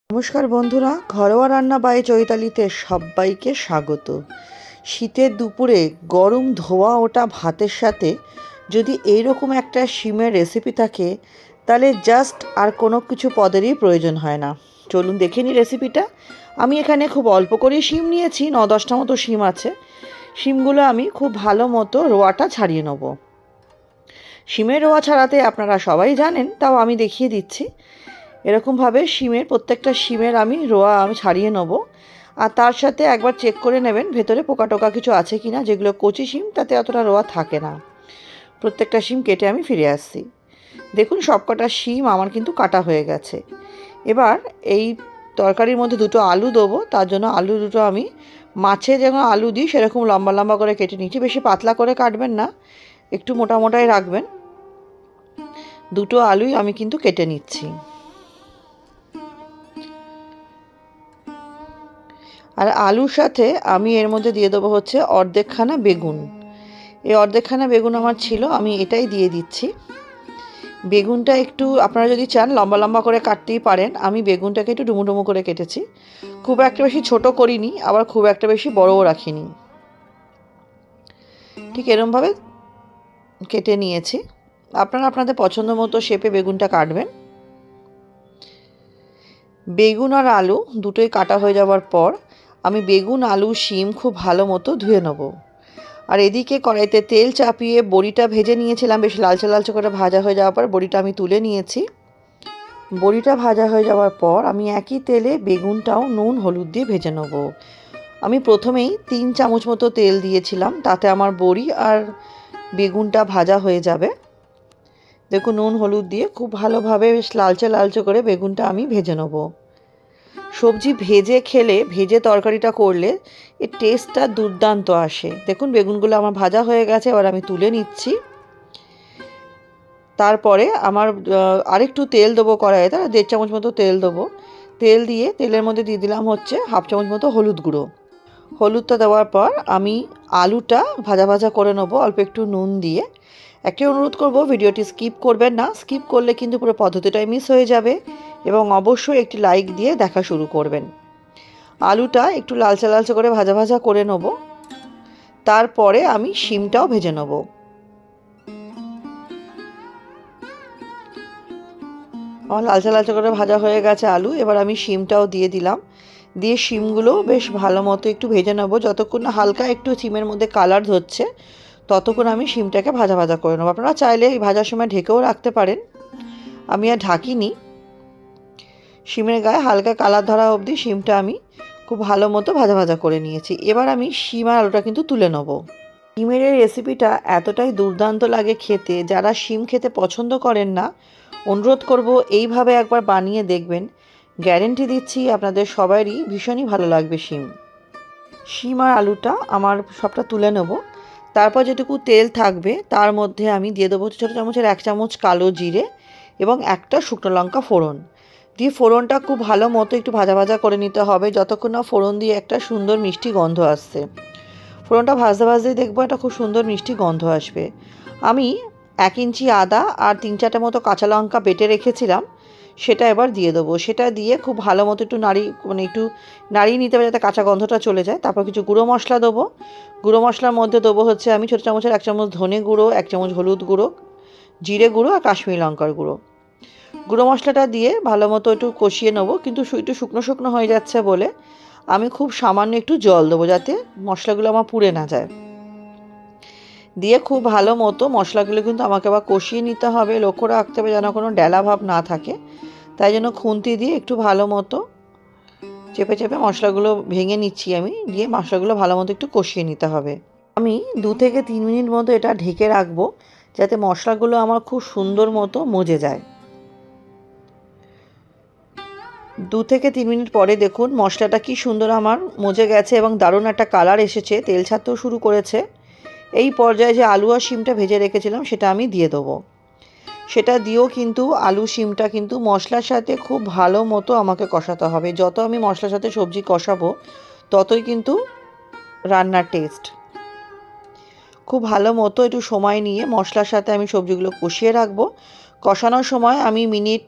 নমস্কার বন্ধুরা, ঘরোয়া রান্না বাই চৈতালিতে সবাইকে স্বাগত। শীতের দুপুরে গরম ধোয়া ওঠা ভাতের সাথে যদি এইরকম একটা শিমের রেসিপি থাকে, তাহলে জাস্ট আর কোনো কিছু পদেরই প্রয়োজন হয় না। চলুন দেখে নিই রেসিপিটা। আমি এখানে খুব অল্প করে শিম নিয়েছি, 9-10টা মতো শিম আছে। শিমগুলো আমি খুব ভালো মতো রোয়াটা ছাড়িয়ে নেব। শিমের রোয়া ছাড়াতে আপনারা সবাই জানেন, তাও আমি দেখিয়ে দিচ্ছি। এরকমভাবে প্রত্যেকটা শিমের আমি রোয়া ছাড়িয়ে নেব। আর তার সাথে একবার চেক করে নেবেন ভেতরে পোকা টোকা কিছু আছে কি না। যেগুলো কচি শিম তাতে অতটা রোয়া থাকে না। প্রত্যেকটা শিম কেটে আমি ফিরে আসছি। দেখুন সবকটা শিম আমার কিন্তু কাটা হয়ে গেছে। এবার এই তরকারির মধ্যে দুটো আলু দেবো। তার জন্য আলু দুটো আমি মাছে যেমন আলু দিই সেরকম লম্বা লম্বা করে কেটে নিচ্ছি। বেশি পাতলা করে কাটবেন না, একটু মোটা মোটাই রাখবেন। দুটো আলুই আমি কিন্তু কেটে নিচ্ছি। আর আলুর সাথে আমি এর মধ্যে দিয়ে দেবো হচ্ছে অর্ধেকখানা বেগুন। এই অর্ধেকখানা বেগুন আমার ছিল, আমি এটাই দিয়ে দিচ্ছি। বেগুনটা একটু আপনারা যদি চান লম্বা লম্বা করে কাটতেই পারেন। আমি বেগুনটাকে একটু ডুমো ডুমো করে কেটেছি। খুব একটা বেশি ছোট করিনি, আবার খুব একটা বেশি বড়ও রাখিনি। ঠিক এরমভাবে কেটে নিয়েছি। আপনারা আপনাদের পছন্দ মতো শেপে বেগুনটা কাটবেন। বেগুন আর আলু দুটোই কাটা হয়ে যাওয়ার পর আমি বেগুন, আলু, শিম খুব ভালো মতো ধুয়ে নেব। আর এদিকে কড়াইতে তেল চাপিয়ে বড়িটা ভেজে নিয়েছিলাম। বেশ লালচে লালচে করে ভাজা হয়ে যাওয়ার পর বড়িটা আমি তুলে নিয়েছি। বড়িটা ভাজা হয়ে যাওয়ার পর আমি একই তেলে বেগুনটাও নুন হলুদ দিয়ে ভেজে নেব। আমি প্রথমেই 3 চামচ মতো তেল দিয়েছিলাম, তাতে আমার বড়ি আর বেগুনটা ভাজা হয়ে যাবে। দেখুন নুন হলুদ দিয়ে খুব ভালোভাবে বেশ লালচে লালচে করে বেগুনটা আমি ভেজে নেব। সবজি ভেজে খেলে, ভেজে তরকারিটা করলে এর টেস্টটা দুর্দান্ত আসে। দেখুন বেগুনগুলো আমার ভাজা হয়ে গেছে, এবার আমি তুলে নিচ্ছি। তারপরে আমার আরেকটু তেল দেবো কড়াইতে, 1.5 চামচ মতো তেল দেবো। তেল দিয়ে তেলের মধ্যে দিয়ে দিলাম হচ্ছে 1/2 চামচ মতো হলুদ গুঁড়ো। হলুদটা দেওয়ার পর আমি আলুটা ভাজা ভাজা করে নেবো অল্প একটু নুন দিয়ে। একটাই অনুরোধ করব, ভিডিওটি স্কিপ করবেন না। স্কিপ করলে কিন্তু পুরো পদ্ধতিটাই মিস হয়ে যাবে। এবং অবশ্যই একটি লাইক দিয়ে দেখা শুরু করবেন। আলুটা একটু লালচে লালচে করে ভাজা ভাজা করে নেব। তারপরে আমি শিমটাও ভেজে নেব। আমার লালচে লালচে করে ভাজা হয়ে গেছে আলু। এবার আমি শিমটাও দিয়ে দিলাম। দিয়ে শিমগুলো বেশ ভালো মতো একটু ভেজে নেব। যতক্ষণ না হালকা একটু শিমের মধ্যে কালার ধরছে ততক্ষণ আমি শিমটাকে ভাজা ভাজা করে নেবো। আপনারা চাইলে এই ভাজার সময় ঢেকেও রাখতে পারেন, আমি আর ঢাকিনি। শিমের গায়ে হালকা কালার ধরা অবধি শিমটা আমি খুব ভালো মতো ভাজা ভাজা করে নিয়েছি। এবার আমি শিম আর আলুটা কিন্তু তুলে নেব। শিমের এই রেসিপিটা এতটাই দুর্দান্ত লাগে খেতে, যারা শিম খেতে পছন্দ করেন না অনুরোধ করব এইভাবে একবার বানিয়ে দেখবেন। গ্যারেন্টি দিচ্ছি আপনাদের সবারই ভীষণই ভালো লাগবে শিম আর আলুটা আমার সবটা তুলে নেব। তারপর যেটুকু তেল থাকবে তার মধ্যে আমি দিয়ে দেবো ছোটো চামচের 1 চামচ কালো জিরে এবং একটা শুকনো লঙ্কা ফোড়ন দিয়ে, ফোড়নটা খুব ভালো মতো একটু ভাজা ভাজা করে নিতে হবে যতক্ষণ না ফোড়ন দিয়ে একটা সুন্দর মিষ্টি গন্ধ আসছে। ফোড়নটা ভাজতে ভাজতেই দেখবো একটা খুব সুন্দর মিষ্টি গন্ধ আসবে। আমি 1 ইঞ্চি আদা আর 3-4টা মতো কাঁচা লঙ্কা বেটে রেখেছিলাম, সেটা এবার দিয়ে দেবো। সেটা দিয়ে খুব ভালো মতো একটু একটু নাড়িয়ে নিতে হবে যাতে কাঁচা গন্ধটা চলে যায়। তারপর কিছু গুঁড়ো মশলা দেবো। গুঁড়ো মশলার মধ্যে দেবো হচ্ছে আমি ছোটো চামচের 1 চামচ ধনে গুঁড়ো, 1 চামচ হলুদ গুঁড়ো, জিরে গুঁড়ো আর কাশ্মীরি লঙ্কার গুঁড়ো। গুঁড়ো মশলাটা দিয়ে ভালো মতো একটু কষিয়ে নেবো। কিন্তু একটু শুকনো শুকনো হয়ে যাচ্ছে বলে আমি খুব সামান্য একটু জল দেবো যাতে মশলাগুলো আমার পুড়ে না যায়। দিয়ে খুব ভালো মতো মশলাগুলো কিন্তু আমাকে আবার কষিয়ে নিতে হবে। লক্ষ্য রাখতে হবে যেন কোনো ডেলা ভাব না থাকে। তাই জন্য খুন্তি দিয়ে একটু ভালো মতো চেপে চেপে মশলাগুলো ভেঙে নিচ্ছি আমি। দিয়ে মশলাগুলো ভালো মতো একটু কষিয়ে নিতে হবে। আমি 2 থেকে 3 মিনিট মতো এটা ঢেকে রাখবো যাতে মশলাগুলো আমার খুব সুন্দর মতো মজে যায়। 2 থেকে 3 মিনিট পরে দেখুন মশলাটা কি সুন্দর আমার মজে গেছে এবং দারুণ একটা কালার এসেছে, তেল ছাড়তেও শুরু করেছে। এই পর্যায়ে যে আলু আর শিমটা ভেজে রেখেছিলাম সেটা আমি দিয়ে দেবো। সেটা দিয়েও কিন্তু আলু শিমটা কিন্তু মশলার সাথে খুব ভালো মতো আমাকে কষাতে হবে। যত আমি মশলার সাথে সবজি কষাবো ততই কিন্তু রান্নার টেস্ট। খুব ভালো মতো একটু সময় নিয়ে মশলার সাথে আমি সবজিগুলো কষিয়ে রাখবো। কষানোর সময় আমি মিনিট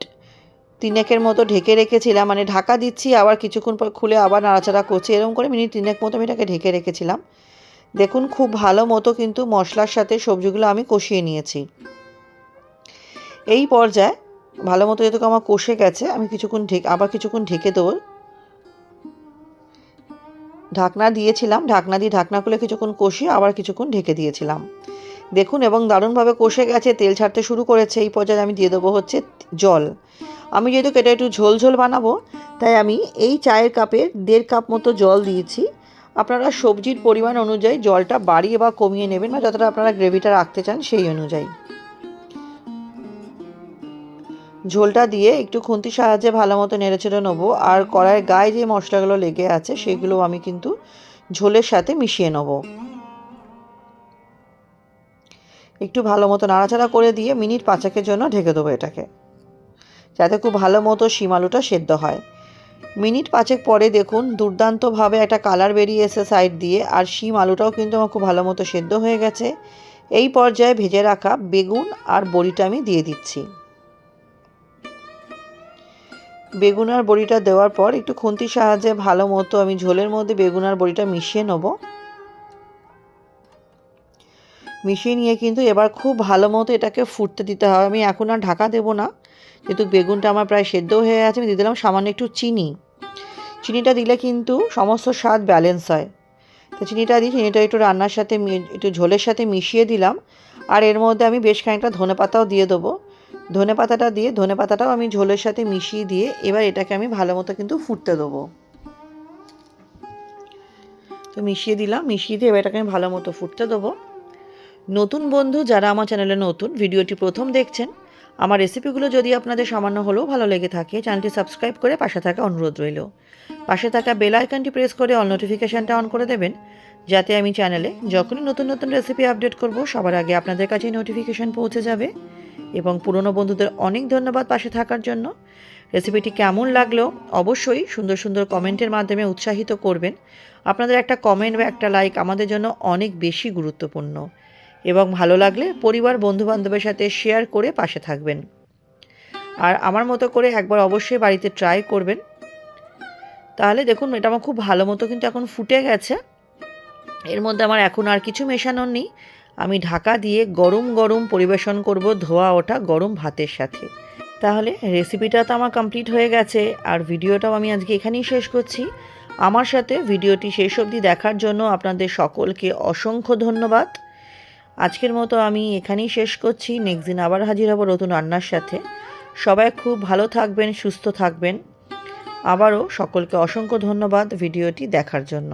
তিনেকের মতো ঢেকে রেখেছিলাম, মানে ঢাকা দিচ্ছি আবার কিছুক্ষণ পর খুলে আবার নাড়াচাড়া করছি, এরকম করে মিনিট 3 মতো আমি এটাকে ঢেকে রেখেছিলাম। দেখুন খুব ভালো মতো কিন্তু মশলার সাথে সবজিগুলো আমি কষিয়ে নিয়েছি। এই পর্যায়ে ভালো মতো যেহেতু আমার কষে গেছে, আমি আবার কিছুক্ষণ ঢেকে দেবো। ঢাকনা দিয়েছিলাম, ঢাকনা দিয়ে ঢাকনা খুলে কিছুক্ষণ কষিয়ে আবার কিছুক্ষণ ঢেকে দিয়েছিলাম। দেখুন এবং দারুণভাবে কষে গেছে, তেল ছাড়তে শুরু করেছে। এই পর্যায়ে আমি দিয়ে দেবো হচ্ছে জল। আমি যেহেতু এটা একটু ঝোল ঝোল বানাবো, তাই আমি এই চায়ের কাপের 1.5 কাপ মতো জল দিয়েছি। আপনারা সবজির পরিমাণ অনুযায়ী জলটা বাড়িয়ে বা কমিয়ে নেবেন, বা যতটা আপনারা গ্রেভিটা রাখতে চান সেই অনুযায়ী। ঝোলটা দিয়ে একটু খুন্তির সাহায্যে ভালো মতো নেড়েচেড়ে নেবো। আর কড়াইয়ের গায়ে যে মশলাগুলো লেগে আছে সেগুলো আমি কিন্তু ঝোলের সাথে মিশিয়ে নেব। একটু ভালো মতো নাড়াচাড়া করে দিয়ে মিনিট 5 জন্য ঢেকে দেবো এটাকে, যাতে খুব ভালো মতো শিম আলুটা সেদ্ধ হয়। মিনিট 5 পরে দেখুন দুর্দান্তভাবে একটা কালার বেরিয়ে এসে সাইড দিয়ে, আর শিম আলুটাও কিন্তু আমার খুব ভালো মতো সেদ্ধ হয়ে গেছে। এই পর্যায়ে ভেজে রাখা বেগুন আর বড়িটা আমি দিয়ে দিচ্ছি। বেগুন আর বড়িটা দেওয়ার পর একটু খুন্তির সাহায্যে ভালো মতো আমি ঝোলের মধ্যে বেগুন আর বড়িটা মিশিয়ে নেব। মিশিয়ে নিয়ে কিন্তু এবার খুব ভালো মতো এটাকে ফুটতে দিতে হবে। আমি এখন আর ঢাকা দেবো না, যেহেতু বেগুনটা আমার প্রায় সেদ্ধ হয়ে আছে। আমি দিয়ে দিলাম সামান্য একটু চিনি। চিনিটা দিলে কিন্তু সমস্ত স্বাদ ব্যালেন্স হয়। তো চিনিটা একটু রান্নার সাথে একটু ঝোলের সাথে মিশিয়ে দিলাম। আর এর মধ্যে আমি বেশ খানিকটা ধনেপাতাও দিয়ে দেবো। ধনেপাতাটাও আমি ঝোলের সাথে মিশিয়ে দিয়ে এবার এটাকে আমি ভালো মতো কিন্তু ফুটতে দেবো। তো মিশিয়ে দিলাম, মিশিয়ে দিয়ে এবার এটাকে আমি ভালো মতো ফুটতে দেবো। নতুন বন্ধু যারা আমার চ্যানেলে নতুন, ভিডিওটি প্রথম দেখছেন, আমার রেসিপিগুলো যদি আপনাদের সামান্য হলেও ভালো লেগে থাকে, চ্যানেলটি সাবস্ক্রাইব করে পাশে থাকা অনুরোধ রইল। পাশে থাকা বেল আইকনটি প্রেস করে অল নোটিফিকেশানটা অন করে দেবেন, যাতে আমি চ্যানেলে যখনই নতুন নতুন রেসিপি আপডেট করব সবার আগে আপনাদের কাছে নোটিফিকেশান পৌঁছে যাবে। এবং পুরনো বন্ধুদের অনেক ধন্যবাদ পাশে থাকার জন্য। রেসিপিটি কেমন লাগলো অবশ্যই সুন্দর সুন্দর কমেন্টের মাধ্যমে উৎসাহিত করবেন। আপনাদের একটা কমেন্ট বা একটা লাইক আমাদের জন্য অনেক বেশি গুরুত্বপূর্ণ। এবং ভালো লাগলে পরিবার বন্ধুবান্ধবের সাথে শেয়ার করে পাশে থাকবেন। আর আমার মতো করে একবার অবশ্যই বাড়িতে ট্রাই করবেন। তাহলে দেখুন এটা আমার খুব ভালো মতো কিন্তু এখন ফুটে গেছে। এর মধ্যে আমার এখন আর কিছু মেশানোর নেই। আমি ঢাকা দিয়ে গরম গরম পরিবেশন করব ধোয়া ওঠা গরম ভাতের সাথে। তাহলে রেসিপিটা তো আমার কমপ্লিট হয়ে গেছে, আর ভিডিওটাও আমি আজকে এখানেই শেষ করছি। আমার সাথে ভিডিওটি শেষ অবধি দেখার জন্য আপনাদের সকলকে অসংখ্য ধন্যবাদ। আজকের মতো আমি এখানেই শেষ করছি। নেক্সট দিন আবার হাজির হব নতুন রান্নার সাথে। সবাই খুব ভালো থাকবেন, সুস্থ থাকবেন। আবারও সকলকে অসংখ্য ধন্যবাদ ভিডিওটি দেখার জন্য।